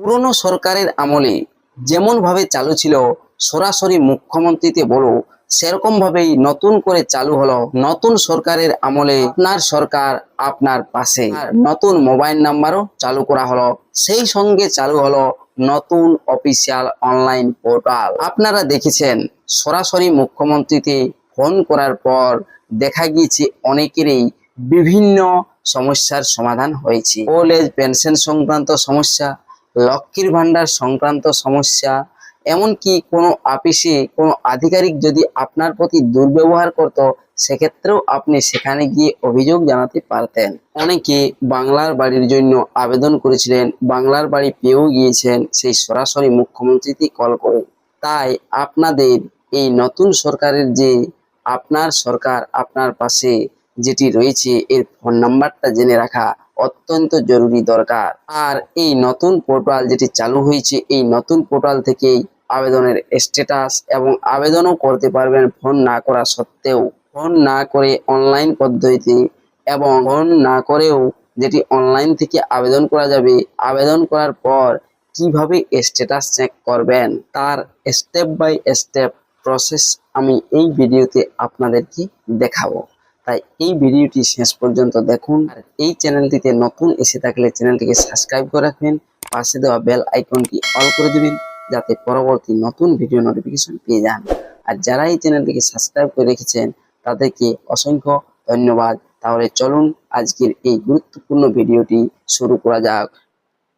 পুরনো সরকারের আমলে যেমন ভাবে চালু ছিল সরাসরি মুখ্যমন্ত্রীতে বলো, সেরকম ভাবেই নতুন করে চালু হলো নতুন সরকারের আমলে আপনার সরকার আপনার পাশে। আর নতুন মোবাইল নাম্বারও চালু করা হলো, সেই সঙ্গে চালু হলো নতুন অফিসিয়াল অনলাইন পোর্টাল। আপনারা দেখেছেন সরাসরি মুখ্যমন্ত্রীতে ফোন করার পর দেখা গিয়েছে অনেকেরই বিভিন্ন সমস্যার সমাধান হয়েছে। ওল্ড এজ পেনশন সংক্রান্ত সমস্যা, লক্ষ্মীর ভান্ডার সংক্রান্ত সমস্যা, এমনকি কোনো অফিসে কোনো আধিকারিক যদি আপনার প্রতি দুর্ব্যবহার করত, সেক্ষেত্রেও আপনি সেখানে গিয়ে অভিযোগ জানাতে পারতেন। অনেকে বাংলার বাড়ির জন্য আবেদন করেছিলেন, বাংলার বাড়ি পেয়েও গিয়েছেন সেই সরাসরি মুখ্যমন্ত্রীকে কল করে। তাই আপনাদের এই নতুন সরকারের যে আপনার সরকার আপনার পাশে যেটি রয়েছে, এর ফোন নাম্বারটা জেনে রাখা অত্যন্ত জরুরি দরকার। আর এই নতুন পোর্টাল যেটি চালু হয়েছে, এই নতুন পোর্টাল থেকেই আবেদনের স্ট্যাটাস এবং আবেদনও করতে পারবেন ফোন না করা সত্ত্বেও। ফোন না করে অনলাইন পদ্ধতিতে এবং ফোন না করেও যেটি অনলাইন থেকে আবেদন করা যাবে, আবেদন করার পর কিভাবে স্ট্যাটাস চেক করবেন তার স্টেপ বাই স্টেপ প্রসেস আমি এই ভিডিওতে আপনাদেরকে দেখাবো। তাই এই ভিডিওটি শেষ পর্যন্ত দেখুন। আর এই চ্যানেলটিতে নতুন এসে থাকলে চ্যানেলটিকে সাবস্ক্রাইব করে রাখবেন, পাশে দেওয়া বেল আইকনটি অল করে দিবেন যাতে পরবর্তী নতুন ভিডিও নোটিফিকেশন পেয়ে যান। আর যারা এই চ্যানেলটিকে সাবস্ক্রাইব করে রেখেছেন তাদেরকে অসংখ্য ধন্যবাদ। তাহলে চলুন আজকের এই গুরুত্বপূর্ণ ভিডিওটি শুরু করা যাক।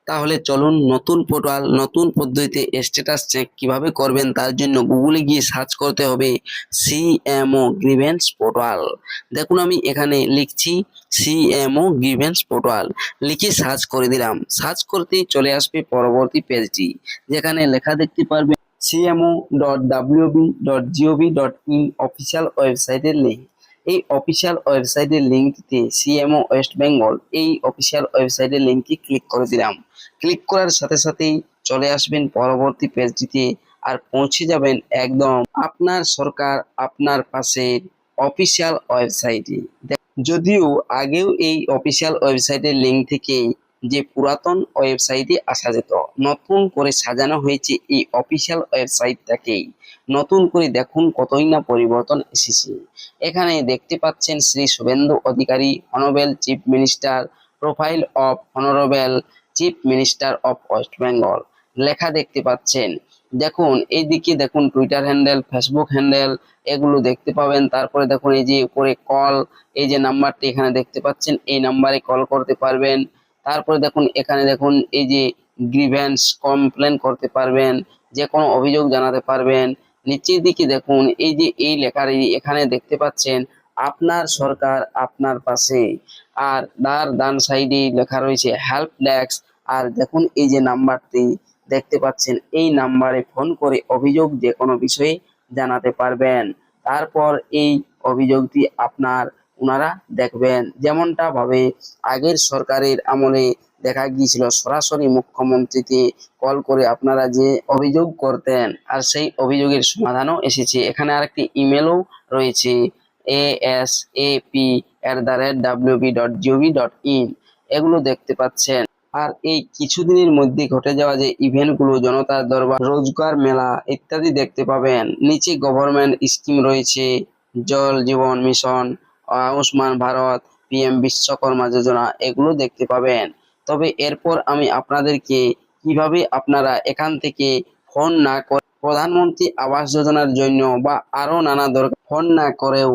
তাহলে চলুন নতুন পোর্টাল নতুন পদ্ধতিতে স্ট্যাটাস চেক কিভাবে করবেন তার জন্য গুগলে গিয়ে সার্চ করতে হবে সিএমও গ্রিভেন্স পোর্টাল। দেখুন আমি এখানে লিখছি সিএমও গ্রিভেন্স পোর্টাল, লিখে সার্চ করে দিলাম। সার্চ করতেই চলে আসবে পরবর্তী পেজটি, যেখানে লেখা দেখতে পারবেন cmo.wb.gov.in অফিসিয়াল ওয়েবসাইটের লিঙ্ক। এই অফিসিয়াল ওয়েবসাইটের লিঙ্কটিতে সিএমও ওয়েস্ট বেঙ্গল এই অফিসিয়াল ওয়েবসাইটের লিঙ্কটি ক্লিক করে দিলাম। ক্লিক করার সাথে সাথেই চলে আসবেন পরবর্তী পেজটিতে আর পৌঁছে যাবেন একদম আপনার সরকার আপনার পাশের অফিসিয়াল ওয়েবসাইটে। যদিও আগেও এই অফিসিয়াল ওয়েবসাইটের লিঙ্ক থেকে যে পুরাতন ওয়েবসাইটে আসা যেত, নতুন করে সাজানো হয়েছে এই অফিসিয়াল ওয়েবসাইটটাকেই। নতুন করে দেখুন কতই না পরিবর্তন এসেছে। এখানে দেখতে পাচ্ছেন Shri Suvendu Adhikari, honourable chief minister, profile of honourable chief minister of West Bengal লেখা দেখতে পাচ্ছেন। দেখুন এইদিকে দেখুন টুইটার হ্যান্ডেল, ফেসবুক হ্যান্ডেল এগুলো দেখতে পাবেন। তারপরে দেখুন এই যে উপরে কল, এই যে নাম্বারটি এখানে দেখতে পাচ্ছেন, এই নাম্বারে কল করতে পারবেন। তারপরে দেখুন এখানে দেখুন এই যে গ্রিভেন্স কমপ্লেন করতে পারবেন, যে কোনো অভিযোগ জানাতে পারবেন। নিচের দিকে দেখুন এই যে এই লেখার এখানে দেখতে পাচ্ছেন আপনার সরকার আপনার পাশে, আর তার ডান সাইডে লেখা রয়েছে হেল্প ডেস্ক। আর দেখুন এই যে নাম্বারটি দেখতে পাচ্ছেন, এই নাম্বারে ফোন করে অভিযোগ যে কোনো বিষয়ে জানাতে পারবেন। তারপর এই অভিযোগটি আপনার ওনারা দেখবেন। যেমনটা ভাবে আগের সরকারের আমলে দেখা গিয়েছিল সরাসরি মুখ্যমন্ত্রীকে কল করে আপনারা যে অভিযোগ করতেন, আর সেই অভিযোগের সমাধানও এসেছে। এখানে আরেকটি ইমেলও রয়েছে asap@wb.gov.in, এগুলো দেখতে পাচ্ছেন। আর এই কিছুদিনের মধ্যে ঘটে যাওয়া যে ইভেন্টগুলো, জনতার দরবার, রোজগার মেলা ইত্যাদি দেখতে পাবেন। নিচে গভর্নমেন্ট স্কিম রয়েছে, জল জীবন মিশন, আয়ুষ্মান ভারত, পিএম বিশ্বকর্মা যোজনা, এগুলো দেখতে পাবেন। তবে এরপর আমি আপনাদেরকে কিভাবে আপনারা এখান থেকে ফোন না করে প্রধানমন্ত্রী আবাস যোজনার জন্য বা আরো নানা দরকার ফোন না করেও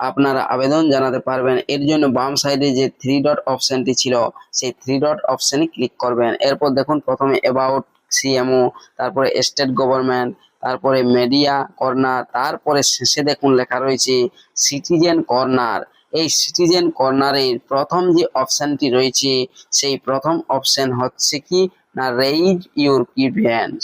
আপনারা আবেদন জানাতে পারবেন, এর জন্য বাম সাইডে যে থ্রি ডট অপশনটি ছিল সেই থ্রি ডট অপশনে ক্লিক করবেন। এরপর দেখুন প্রথমে অ্যাবাউট সিএমও, তারপরে স্টেট গভর্নমেন্ট, তারপরে মিডিয়া কর্নার, তারপরে শেষে দেখুন লেখা রয়েছে সিটিজেন কর্নার। এই সিটিজেন কর্নারের প্রথম যে অপশনটি রয়েছে সেই প্রথম অপশন হচ্ছে কি না raise your grievance.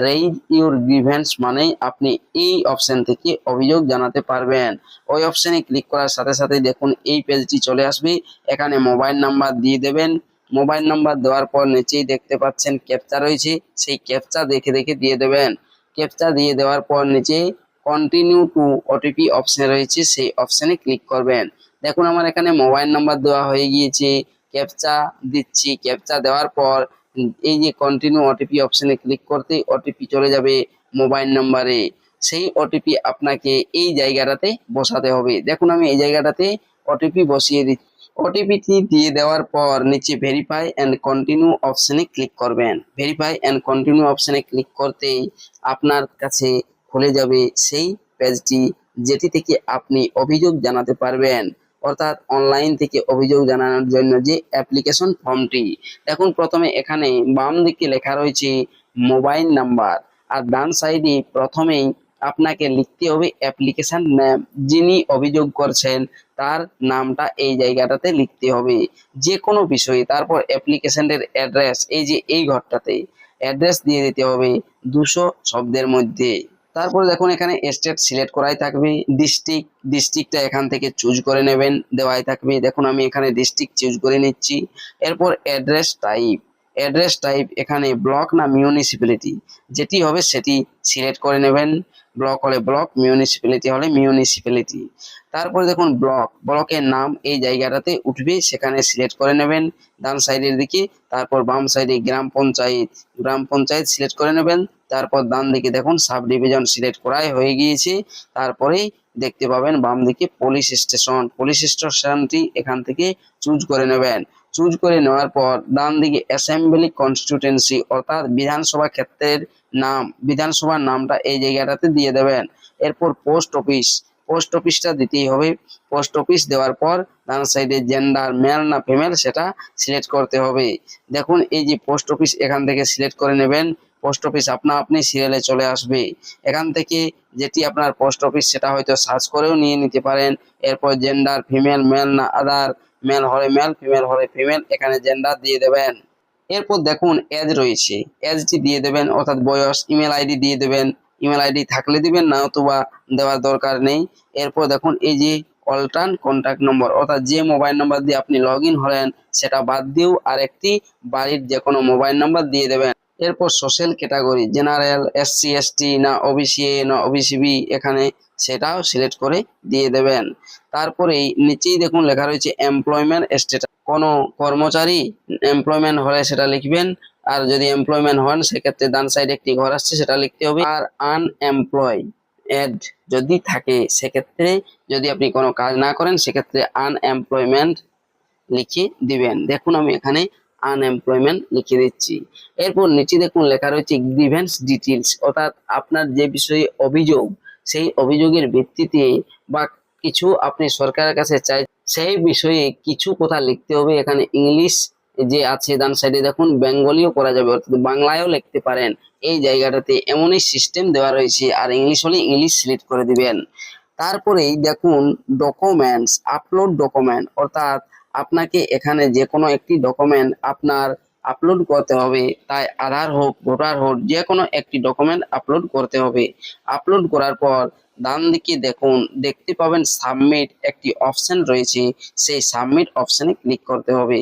Raise your grievance মানে আপনি এই অপশন থেকে অভিযোগ জানাতে পারবেন। ওই অপশনে ক্লিক করার সাথে সাথে দেখুন এই পেজটি চলে আসবে। এখানে মোবাইল নাম্বার দিয়ে দেবেন। মোবাইল নাম্বার দেওয়ার পর নিচেই দেখতে পাচ্ছেন ক্যাপচা রয়েছে, সেই ক্যাপচা দেখে দেখে দিয়ে দেবেন। ক্যাপচা দিয়ে দেওয়ার পর নিচে কন্টিনিউ টু ওটিপি অপশন রয়েছে, সেই অপশনে ক্লিক করবেন। দেখুন আমার এখানে মোবাইল নাম্বার দেওয়া হয়ে গিয়েছে, ক্যাপচা দিচ্ছি। ক্যাপচা দেওয়ার পর এই যে কন্টিনিউ ওটিপি অপশনে ক্লিক করতে ওটিপি চলে যাবে মোবাইল নাম্বারে। সেই ওটিপি আপনাকে এই জায়গাটাতে বসাতে হবে। দেখুন আমি এই জায়গাটাতে ওটিপি বসিয়ে দিচ্ছি। ওটিপিটি দিয়ে দেওয়ার পর নিচে ভেরিফাই অ্যান্ড কন্টিনিউ অপশনে ক্লিক করবেন। ভেরিফাই অ্যান্ড কন্টিনিউ অপশনে ক্লিক করতেই আপনার কাছে খুলে যাবে সেই পেজটি, যেটি থেকে আপনি অভিযোগ জানাতে পারবেন, অর্থাৎ অনলাইন থেকে অভিযোগ জানানোর জন্য যে অ্যাপ্লিকেশন ফর্মটি। দেখুন প্রথমে এখানে বাম দিকে লেখা রয়েছে মোবাইল নাম্বার, আর ডান সাইডে প্রথমেই আপনাকে লিখতে হবে অ্যাপ্লিকেশন নেম। যিনি অভিযোগ করছেন তার নামটা এই জায়গাটাতে লিখতে হবে যে কোনো বিষয়ে। তারপর অ্যাপ্লিকেশনের অ্যাড্রেস, এই যে এই ঘরটাতে অ্যাড্রেস দিয়ে দিতে হবে 200 শব্দের মধ্যে। তারপরে দেখুন এখানে স্টেট সিলেক্ট করাই থাকবে, ডিস্ট্রিক্টটা এখান থেকে চুজ করে নেবেন, দেওয়াই থাকবে। দেখুন আমি এখানে ডিস্ট্রিক্ট চুজ করে নিচ্ছি। এরপর অ্যাড্রেস টাইপ এখানে ব্লক না মিউনিসিপ্যালিটি, যেটি হবে সেটি সিলেক্ট করে নেবেন। ব্লক হলে ব্লক, মিউনিসিপ্যালিটি হলে মিউনিসিপ্যালিটি। তারপরে দেখুন ব্লকের নাম এই জায়গাটাতে উঠবে, সেখানে সিলেক্ট করে নেবেন ডান সাইডের দিকে। তারপর বাম সাইডে গ্রাম পঞ্চায়েত সিলেক্ট করে নেবেন। তারপর ডান দিকে দেখুন সাব ডিভিশন সিলেক্ট করাই হয়ে গিয়েছে। তারপরেই দেখতে পাবেন বাম দিকে পুলিশ স্টেশনটি এখান থেকে চুজ করে নেবেন। চুজ করে নেওয়ার পর ডান দিকে অ্যাসেম্বলি কনস্টিটিউয়েন্সি অর্থাৎ বিধানসভা ক্ষেত্রের নাম, বিধানসভার নামটা এই জায়গাটাতে দিয়ে দেবেন। এরপর পোস্ট অফিসটা দিতেই হবে। পোস্ট অফিস দেওয়ার পর ডান সাইডে জেন্ডার মেল না ফিমেল সেটা সিলেক্ট করতে হবে। দেখুন এই যে পোস্ট অফিস এখান থেকে সিলেক্ট করে নেবেন। পোস্ট অফিস আপনি সিরিয়ালে চলে আসবে। এখান থেকে যেটি আপনার পোস্ট অফিস সেটা হয়তো সার্চ করেও নিয়ে নিতে পারেন। এরপর জেন্ডার ফিমেল, মেল না আদার, মেল হলে মেল, ফিমেল হলে ফিমেল, এখানে জেন্ডার দিয়ে দেবেন। এরপর দেখুন এজ রয়েছে, এজটি দিয়ে দেবেন অর্থাৎ বয়স। ইমেল আইডি দিয়ে দেবেন, ইমেল আইডি থাকলে দিবেন, না অথবা দেওয়ার দরকার নেই। এরপর দেখুন এই যে অল্টার্ন কন্ট্যাক্ট নম্বর, অর্থাৎ যে মোবাইল নাম্বার দিয়ে আপনি লগ ইন হলেন সেটা বাদ দিয়েও আরেকটি বাড়ির যে কোনো মোবাইল নাম্বার দিয়ে দেবেন। এরপর social category, general, SC ST না ওবিসি এ না ওবিসি বি, এখানে সেটাও সিলেক্ট করে দিয়ে দেবেন। তারপরেই নিচেই দেখুন লেখা রয়েছে এমপ্লয়মেন্ট স্ট্যাটাস। কোনো কর্মচারী এমপ্লয়মেন্ট হলে সেটা লিখবেন, আর যদি এমপ্লয়মেন্ট হন সেক্ষেত্রে ডান সাইডে একটি ঘর আসছে সেটা লিখতে হবে। আর আনএমপ্লয়েড যদি থাকে সেক্ষেত্রে, যদি আপনি কোনো কাজ না করেন সেক্ষেত্রে আনএমপ্লয়মেন্ট লিখে দিবেন। দেখুন আমি এখানে আনএমপ্লয়মেন্ট লিখে দিচ্ছি। এরপর নিচে দেখুন লেখা রয়েছে গ্রিভেন্স ডিটেলস, অর্থাৎ আপনার যে বিষয়ে অভিযোগ সেই অভিযোগের ভিত্তিতে বা কিছু আপনি সরকারের কাছে চাই সেই বিষয়ে কিছু কথা লিখতে হবে। এখানে ইংলিশ যে আছে ডান সাইডে দেখুন, বেঙ্গলিও করা যাবে অর্থাৎ বাংলায়ও লিখতে পারেন। এই জায়গাটাতে এমনই সিস্টেম দেওয়া রয়েছে। আর ইংলিশ হলে ইংলিশ সিলেক্ট করে দিবেন। তারপরেই দেখুন ডকুমেন্টস, আপলোড ডকুমেন্ট, অর্থাৎ আপনাকে এখানে যে কোনো একটি ডকুমেন্ট আপনার আপলোড করতে হবে। তাই আধার হোক, ভোটার হোক, যে কোনো একটি ডকুমেন্ট আপলোড করতে হবে। আপলোড করার পর ডান দিকে দেখুন দেখতে পাবেন সাবমিট একটি অপশন রয়েছে, সেই সাবমিট অপশনে ক্লিক করতে হবে।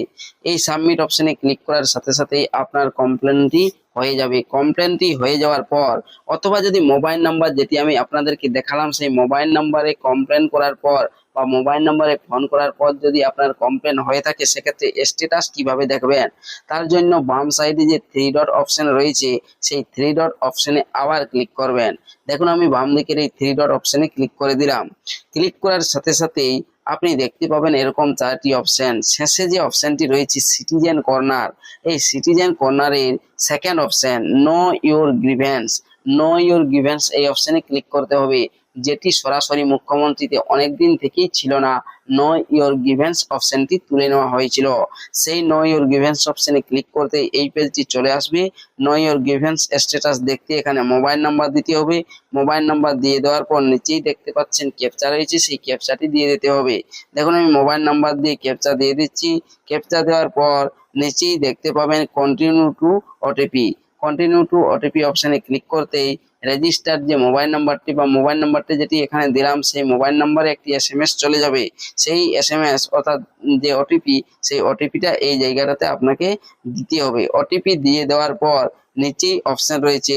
এই সাবমিট অপশনে ক্লিক করার সাথে সাথেই আপনার কমপ্লেনটি হয়ে যাবে। কমপ্লেনটি হয়ে যাওয়ার পর, অথবা যদি মোবাইল নাম্বার যেটি আমি আপনাদেরকে দেখালাম সেই মোবাইল নাম্বারে কমপ্লেন করার পর বা মোবাইল নাম্বারে ফোন করার পর যদি আপনার কমপ্লেন হয়ে থাকে সেক্ষেত্রে স্ট্যাটাস কিভাবে দেখবেন, তার জন্য বাম সাইডে যে 3 ডট অপশন রয়েছে সেই 3 ডট অপশনে আবার ক্লিক করবেন। দেখুন আমি বাম দিকের এই 3 ডট অপশনে ক্লিক করে দিলাম। ক্লিক করার সাথে সাথেই আপনি দেখতে পাবেন এরকম 4টি অপশন। শেষে যে অপশনটি রয়েছে সিটিজেন কর্নার, এই সিটিজেন কর্নারের second option no your grievance, এই অপশনে ক্লিক করতে হবে, যেটি সরাসরি মুখ্যমন্ত্রীতে অনেকদিন থেকেই ছিল না। নো ইউর গ্রিভেন্স অপশনটি তুলে নেওয়া হয়েছিল। সেই নো ইউর গ্রিভেন্স অপশনে ক্লিক করতে এই পেজটি চলে আসবে। নো ইউর গ্রিভেন্স স্ট্যাটাস দেখতে এখানে মোবাইল নাম্বার দিতে হবে। মোবাইল নাম্বার দিয়ে দেওয়ার পর নিচেই দেখতে পাচ্ছেন ক্যাপচা রয়েছে, সেই ক্যাপচাটি দিয়ে দিতে হবে। দেখুন আমি মোবাইল নাম্বার দিয়ে ক্যাপচা দিয়ে দিচ্ছি। ক্যাপচা দেওয়ার পর নিচেই দেখতে পাবেন কন্টিনিউ টু ওটিপি অপশনে ক্লিক করতেই রেজিস্টার যে মোবাইল নাম্বারটি বা মোবাইল নাম্বারটি যেটি এখানে দিলাম সেই মোবাইল নাম্বারে একটি এসএমএস চলে যাবে। সেই এসএমএস অর্থাৎ যে ওটিপি, সেই ওটিপিটা এই জায়গাটাতে আপনাকে দিতে হবে। ওটিপি দিয়ে দেওয়ার পর নিচেই অপশন রয়েছে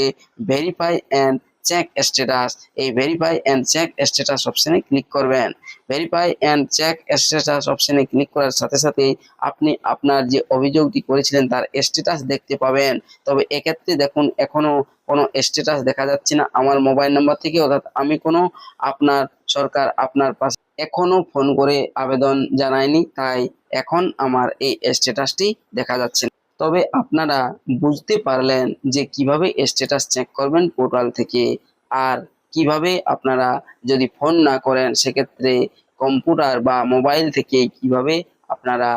ভেরিফাই অ্যান্ড চেক স্ট্যাটাস, এই ভেরিফাই অ্যান্ড চেক স্ট্যাটাস অপশনে ক্লিক করবেন। ভেরিফাই অ্যান্ড চেক স্ট্যাটাস অপশনে ক্লিক করার সাথে সাথেই আপনি আপনার যে অভিযোগটি করেছিলেন তার স্ট্যাটাস দেখতে পাবেন। তবে এক্ষেত্রে দেখুন এখনো কোনো স্ট্যাটাস দেখা যাচ্ছে না আমার মোবাইল নাম্বার থেকে, অর্থাৎ আমি কোনো আপনার সরকার আপনার পাশে এখনো ফোন করে আবেদন জানায়নি, তাই এখন আমার এই স্ট্যাটাসটি দেখা যাচ্ছে না। তবে আপনারা বুঝতে পারলেন যে কিভাবে স্ট্যাটাস চেক করবেন পোর্টাল থেকে, আর কিভাবে আপনারা যদি ফোন না করেন সেক্ষেত্রে কম্পিউটার বা মোবাইল থেকে কিভাবে আপনারা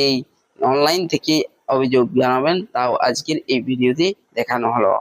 এই অনলাইন থেকে অভিযোগ জানাবেন, তাও আজকের এই ভিডিওতে দেখানো হলো।